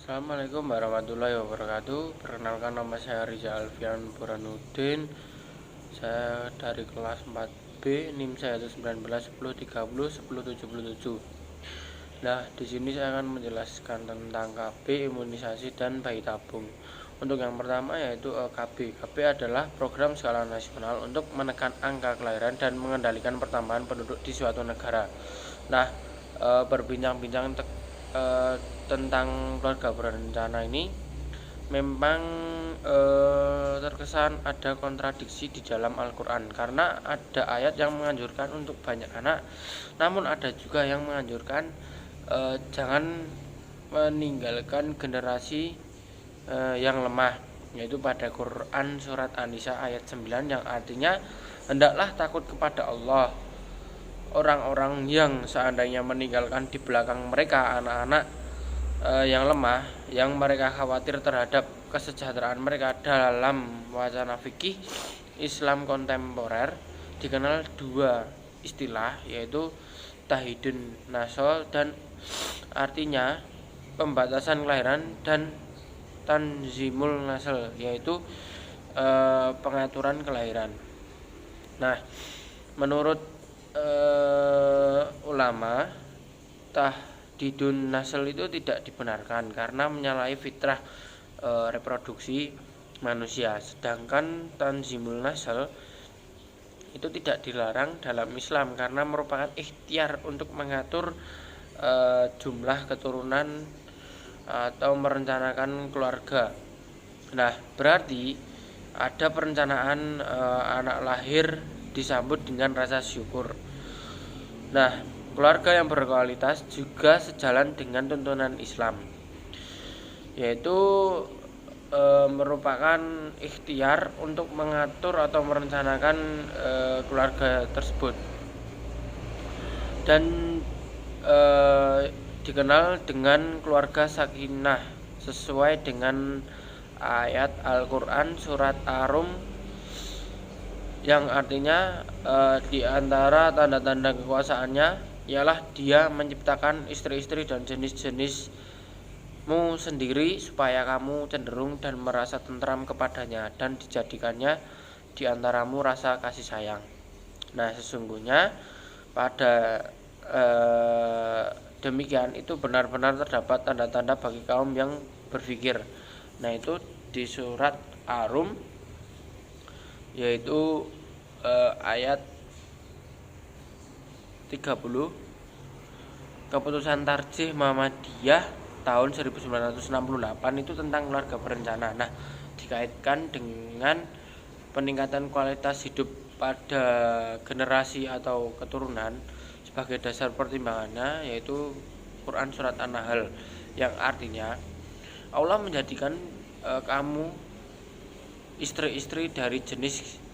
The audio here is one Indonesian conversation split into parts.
Assalamualaikum warahmatullahi wabarakatuh. Perkenalkan, nama saya Riza Alfian Burhanuddin. Saya dari kelas 4B, NIM saya itu 19 10 30 10 77. Nah, di sini saya akan menjelaskan tentang KB, imunisasi dan bayi tabung. Untuk yang pertama yaitu KB. KB adalah program skala nasional untuk menekan angka kelahiran dan mengendalikan pertambahan penduduk di suatu negara. Nah, berbincang-bincang tentang keluarga berencana ini memang terkesan ada kontradiksi di dalam Al-Quran, karena ada ayat yang menganjurkan untuk banyak anak, namun ada juga yang menganjurkan jangan meninggalkan generasi yang lemah, yaitu pada Quran surat An-Nisa ayat 9, yang artinya hendaklah takut kepada Allah orang-orang yang seandainya meninggalkan di belakang mereka anak-anak yang lemah, yang mereka khawatir terhadap kesejahteraan mereka. Dalam wacana fikih Islam kontemporer dikenal dua istilah, yaitu tahdidun nasl, dan artinya pembatasan kelahiran, dan tanzimul nasl, yaitu pengaturan kelahiran. Nah, menurut ulama, tahdidun nasl itu tidak dibenarkan karena menyalahi fitrah reproduksi manusia. Sedangkan tanzimul nasl itu tidak dilarang dalam Islam karena merupakan ikhtiar untuk mengatur jumlah keturunan atau merencanakan keluarga. Nah, berarti ada perencanaan anak lahir disambut dengan rasa syukur. Nah, keluarga yang berkualitas juga sejalan dengan tuntunan Islam, yaitu merupakan ikhtiar untuk mengatur atau merencanakan keluarga tersebut, dan dikenal dengan keluarga sakinah sesuai dengan ayat Al-Quran surat Ar-Rum, yang artinya di antara tanda-tanda kekuasaannya ialah Dia menciptakan istri-istri dan jenis-jenismu sendiri supaya kamu cenderung dan merasa tentram kepadanya, dan dijadikannya di antaramu rasa kasih sayang. Nah, sesungguhnya pada demikian itu benar-benar terdapat tanda-tanda bagi kaum yang berpikir. Nah, itu di surat Ar-Rum, yaitu ayat 30. Keputusan Tarjih Muhammadiyah tahun 1968 itu tentang keluarga berencana. Nah, dikaitkan dengan peningkatan kualitas hidup pada generasi atau keturunan sebagai dasar pertimbangannya, yaitu Quran surat An-Nahl, yang artinya Allah menjadikan kamu istri-istri dari jenis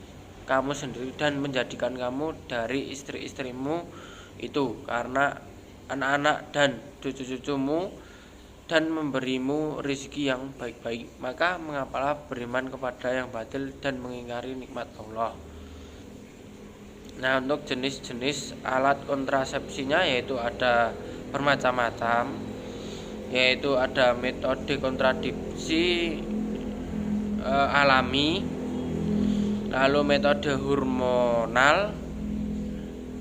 kamu sendiri, dan menjadikan kamu dari istri-istrimu itu karena anak-anak dan cucu-cucumu, dan memberimu rezeki yang baik-baik. Maka mengapalah beriman kepada yang batil dan mengingkari nikmat Allah. Nah, untuk jenis-jenis alat kontrasepsinya yaitu ada bermacam-macam, yaitu ada metode kontrasepsi alami, lalu metode hormonal,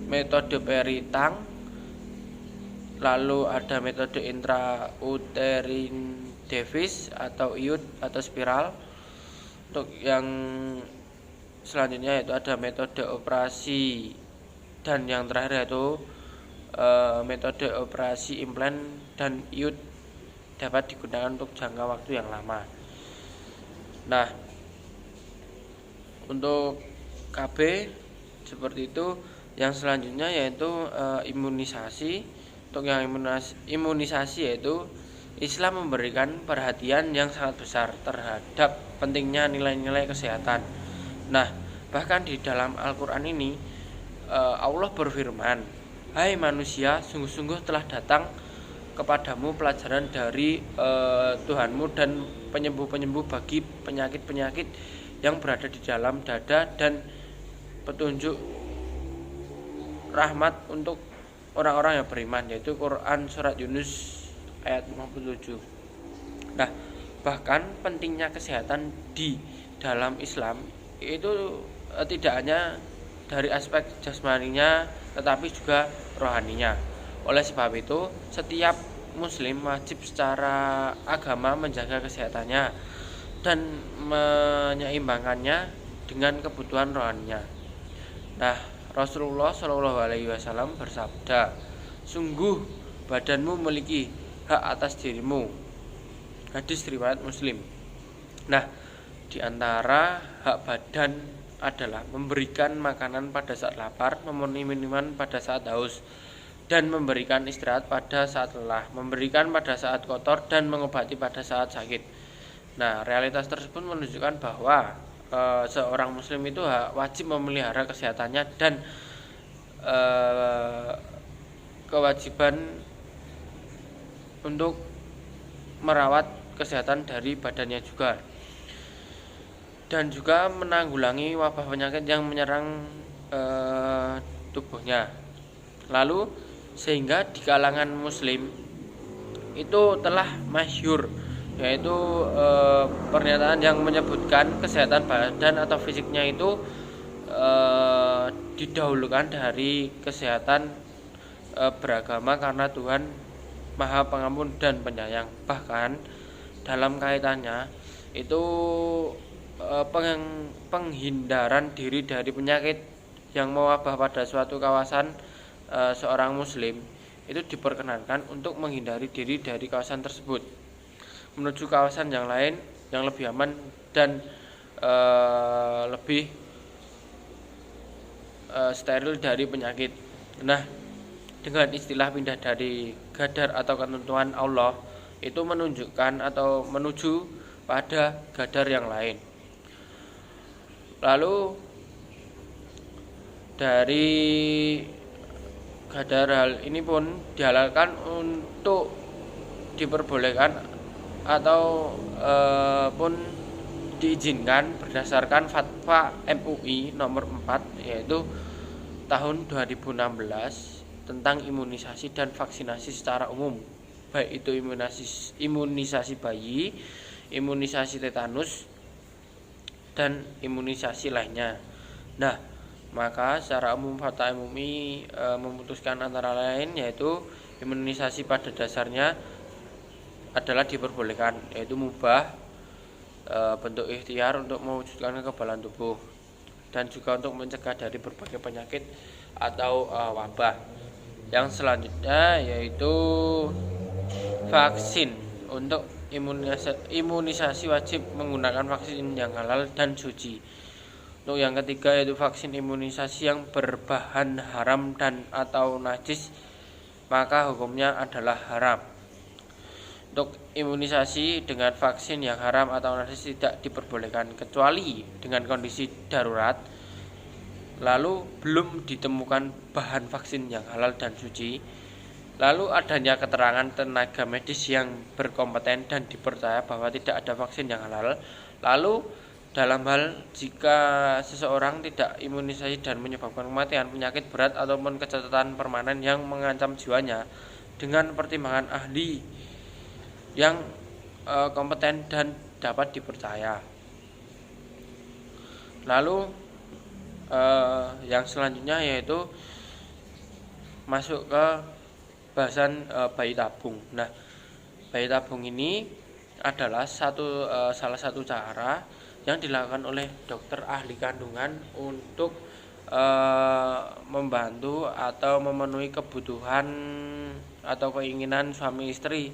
metode peritang, lalu ada metode intrauterin device atau iud atau spiral. Untuk yang selanjutnya yaitu ada metode operasi, dan yang terakhir yaitu metode operasi implan, dan iud dapat digunakan untuk jangka waktu yang lama. Nah, untuk KB seperti itu. Yang selanjutnya yaitu imunisasi. Untuk yang imunisasi yaitu Islam memberikan perhatian yang sangat besar terhadap pentingnya nilai-nilai kesehatan. Nah, bahkan di dalam Al-Quran ini Allah berfirman, "Hai manusia, sungguh-sungguh telah datang kepadamu pelajaran dari Tuhanmu dan penyembuh-penyembuh bagi penyakit-penyakit yang berada di dalam dada, dan petunjuk rahmat untuk orang-orang yang beriman," yaitu Quran surat Yunus ayat 57. Nah, bahkan pentingnya kesehatan di dalam Islam itu tidak hanya dari aspek jasmaninya tetapi juga rohaninya. Oleh sebab itu, setiap muslim wajib secara agama menjaga kesehatannya dan menyeimbangkannya dengan kebutuhan rohaninya. Nah, Rasulullah Shallallahu Alaihi Wasallam bersabda, sungguh badanmu memiliki hak atas dirimu. Hadis riwayat Muslim. Nah, di antara hak badan adalah memberikan makanan pada saat lapar, memenuhi minuman pada saat haus, dan memberikan istirahat pada saat lelah, memberikan pada saat kotor, dan mengobati pada saat sakit. Nah, realitas tersebut menunjukkan bahwa seorang muslim itu wajib memelihara kesehatannya dan kewajiban untuk merawat kesehatan dari badannya juga, dan juga menanggulangi wabah penyakit yang menyerang tubuhnya. Lalu sehingga di kalangan muslim itu telah masyhur, yaitu pernyataan yang menyebutkan kesehatan badan atau fisiknya itu didahulukan dari kesehatan beragama, karena Tuhan Maha Pengampun dan Penyayang. Bahkan dalam kaitannya itu penghindaran diri dari penyakit yang mewabah pada suatu kawasan seorang muslim itu diperkenankan untuk menghindari diri dari kawasan tersebut menuju kawasan yang lain yang lebih aman dan lebih steril dari penyakit. Nah, dengan istilah pindah dari qadar atau ketentuan Allah itu menunjukkan atau menuju pada qadar yang lain. Lalu dari qadar hal ini pun dihalalkan untuk diperbolehkan atau pun diizinkan berdasarkan fatwa MUI nomor 4 yaitu tahun 2016 tentang imunisasi dan vaksinasi secara umum, baik itu imunisasi bayi, imunisasi tetanus, dan imunisasi lainnya. Nah, maka secara umum fatwa MUI memutuskan antara lain yaitu imunisasi pada dasarnya adalah diperbolehkan, yaitu mubah, bentuk ikhtiar untuk mewujudkan kekebalan tubuh dan juga untuk mencegah dari berbagai penyakit atau wabah. Yang selanjutnya yaitu vaksin. Untuk imunisasi wajib menggunakan vaksin yang halal dan suci. Untuk yang ketiga yaitu vaksin imunisasi yang berbahan haram dan atau najis, maka hukumnya adalah haram. Untuk imunisasi dengan vaksin yang haram atau najis tidak diperbolehkan kecuali dengan kondisi darurat, lalu belum ditemukan bahan vaksin yang halal dan suci, lalu adanya keterangan tenaga medis yang berkompeten dan dipercaya bahwa tidak ada vaksin yang halal, lalu dalam hal jika seseorang tidak imunisasi dan menyebabkan kematian, penyakit berat ataupun kecacatan permanen yang mengancam jiwanya, dengan pertimbangan ahli yang kompeten dan dapat dipercaya. Lalu yang selanjutnya yaitu masuk ke bahasan bayi tabung. Nah, bayi tabung ini adalah salah satu cara yang dilakukan oleh dokter ahli kandungan untuk membantu atau memenuhi kebutuhan atau keinginan suami istri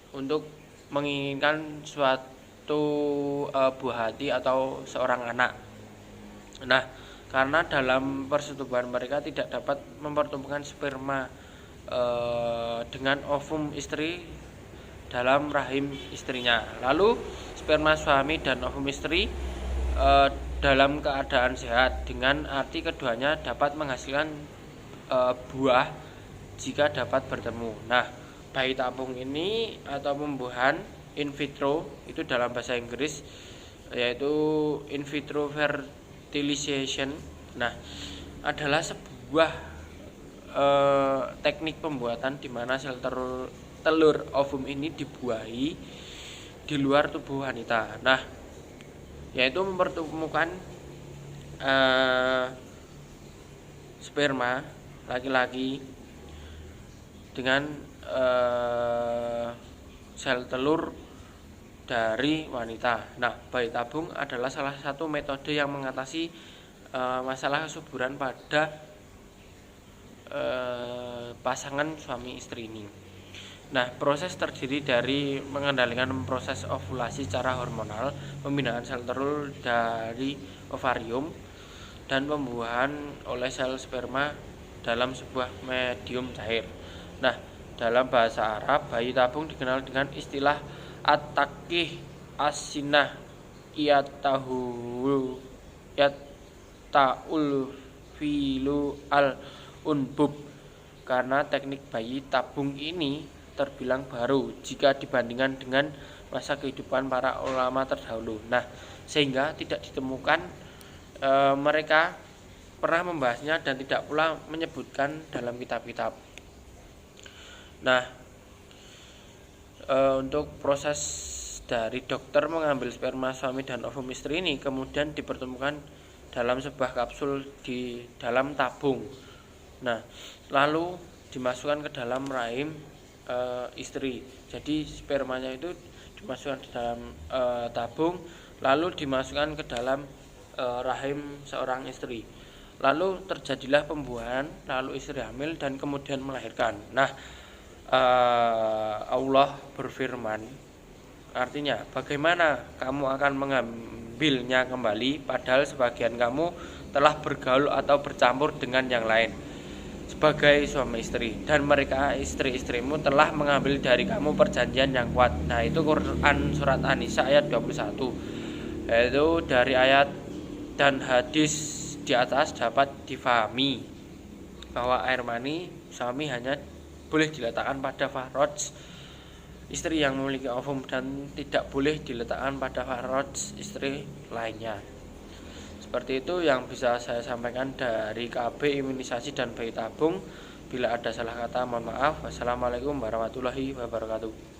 untuk menginginkan suatu buah hati atau seorang anak. Nah, karena dalam persetubuhan mereka tidak dapat mempertumbuhkan sperma dengan ovum istri dalam rahim istrinya. Lalu sperma suami dan ovum istri dalam keadaan sehat, dengan arti keduanya dapat menghasilkan buah jika dapat bertemu. Nah, bayi tabung ini atau pembuahan in vitro itu dalam bahasa Inggris yaitu in vitro fertilization. Nah, adalah sebuah teknik pembuatan di mana sel telur telur ovum ini dibuahi di luar tubuh wanita. Nah, yaitu mempertemukan sperma laki-laki dengan sel telur dari wanita. Nah, bayi tabung adalah salah satu metode yang mengatasi masalah kesuburan pada pasangan suami istri ini. Nah, proses terdiri dari mengendalikan proses ovulasi secara hormonal, pembinaan sel telur dari ovarium, dan pembuahan oleh sel sperma dalam sebuah medium cair. Nah, dalam bahasa Arab, bayi tabung dikenal dengan istilah at-takih as-sinah yataul filu al-unbub, karena teknik bayi tabung ini terbilang baru jika dibandingkan dengan masa kehidupan para ulama terdahulu. Nah, sehingga tidak ditemukan mereka pernah membahasnya dan tidak pula menyebutkan dalam kitab-kitab. Nah, untuk proses dari dokter mengambil sperma suami dan ovum istri ini kemudian dipertemukan dalam sebuah kapsul di dalam tabung. Nah, lalu dimasukkan ke dalam rahim istri. Jadi spermanya itu dimasukkan di dalam tabung, lalu dimasukkan ke dalam rahim seorang istri. Lalu terjadilah pembuahan, lalu istri hamil dan kemudian melahirkan. Nah, Allah berfirman, artinya bagaimana kamu akan mengambilnya kembali padahal sebagian kamu telah bergaul atau bercampur dengan yang lain sebagai suami istri, dan mereka istri-istrimu telah mengambil dari kamu perjanjian yang kuat. Nah, itu Quran surat An-Nisa ayat 21. Yaitu dari ayat dan hadis di atas dapat difahami bahwa air mani suami hanya boleh diletakkan pada faraj istri yang memiliki ovum dan tidak boleh diletakkan pada faraj istri lainnya. Seperti itu yang bisa saya sampaikan dari KB imunisasi dan bayi tabung. Bila ada salah kata mohon maaf. Wassalamualaikum warahmatullahi wabarakatuh.